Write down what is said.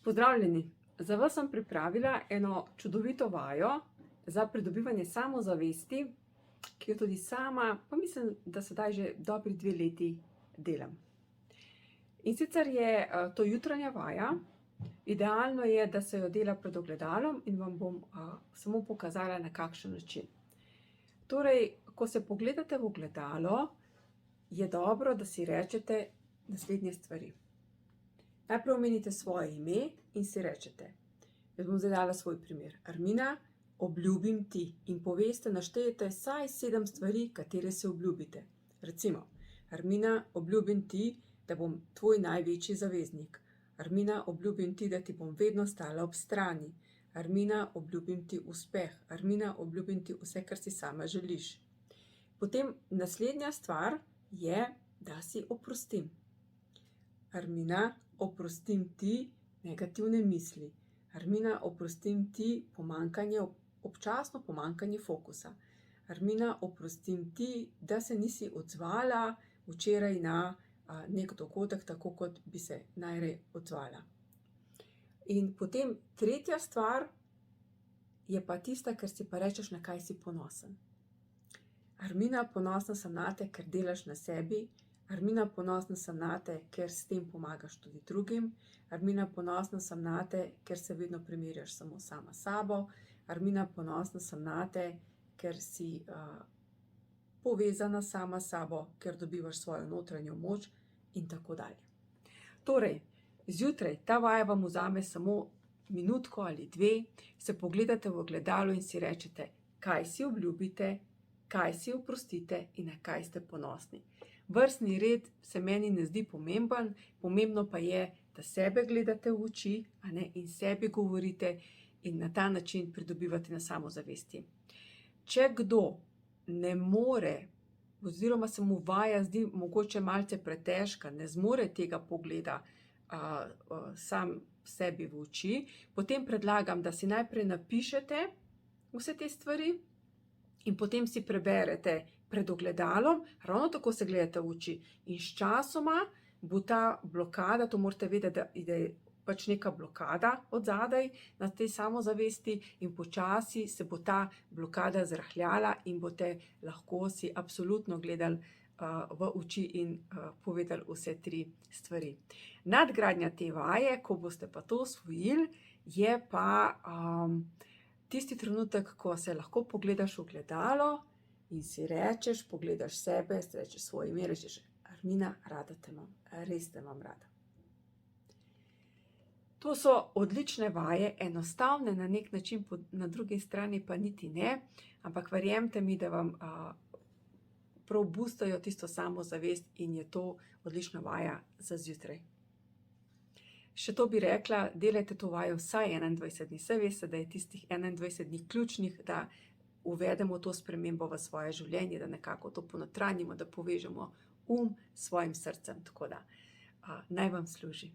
Pozdravljeni! Za vas sem pripravila eno čudovito vajo za pridobivanje samozavesti, ki jo tudi sama, pa mislim, da sedaj že dobri 2 leti delam. In sicer je to jutranja vaja. Idealno je, da se jo dela pred ogledalom in vam bom samo pokazala, na kakšen način. Torej, ko se pogledate v ogledalo, je dobro, da si rečete naslednje stvari. Najprej omenite svoje ime in si rečete, jaz bom zdaj dala svoj primer. Armina, obljubim ti. In poveste, naštejete vsaj 7 stvari, katere se obljubite. Recimo, Armina, obljubim ti, da bom tvoj največji zaveznik. Armina, obljubim ti, da ti bom vedno stala ob strani. Armina, obljubim ti uspeh. Armina, obljubim ti vse, kar si sama želiš. Potem naslednja stvar je, da si oprostim. Armina, oprostim ti negativne misli. Armina, oprostim ti občasno pomanjkanje fokusa. Armina, oprostim ti, da se nisi odzvala včeraj na nek dogodek, tako kot bi se najraje odzvala. In potem tretja stvar je pa tista, ker si pa rečeš, na kaj si ponosen. Armina, ponosna sem nate, ker delaš na sebi. Armina, ponosna sem nate, ker s tem pomagaš tudi drugim. Armina, ponosna sem nate, ker se vedno primerjaš samo sama s sabo. Armina, ponosna sem nate, ker si povezana sama s sabo, ker dobivaš svojo notranjo moč in tako dalje. Torej, zjutraj ta vaja vam vzame samo minutko ali 2, se pogledate v ogledalo in si rečete, kaj si obljubite, kaj si oprostite in na kaj ste ponosni. Vrstni red se meni ne zdi pomemben, pomembno pa je, da sebe gledate v oči, in sebi govorite in na ta način pridobivate na samozavesti. Če kdo ne more, oziroma se mu vaja zdi mogoče malce pretežka, ne zmore tega pogleda sam sebi v oči, potem predlagam, da si najprej napišete vse te stvari in potem si preberete pred ogledalom, ravno tako se gledate v oči. In sčasoma bo ta blokada, to morate vedeti, da je pač neka blokada od zadaj na tej samozavesti in počasi se bo ta blokada zrahljala in boste lahko si absolutno gledali v oči in povedali vse 3 stvari. Nadgradnja te vaje, ko boste pa to osvojili, je pa tisti trenutek, ko se lahko pogledaš v ogledalo in si rečeš, pogledaš sebe, si rečeš svoje ime, rečeš, Armina, rada te imam, res te imam rada. To so odlične vaje, enostavne na nek način, na drugi strani pa niti ne, ampak verjemite mi, da vam prav boostajo tisto samozavest in je to odlična vaja za zjutraj. Še to bi rekla, delajte to vajo vsaj 21 dni. Saj veste, da je tistih 21 dni ključnih, da uvedemo to spremembo v svoje življenje, da nekako to ponotranjimo, da povežemo s svojim srcem. Tako da naj vam služi.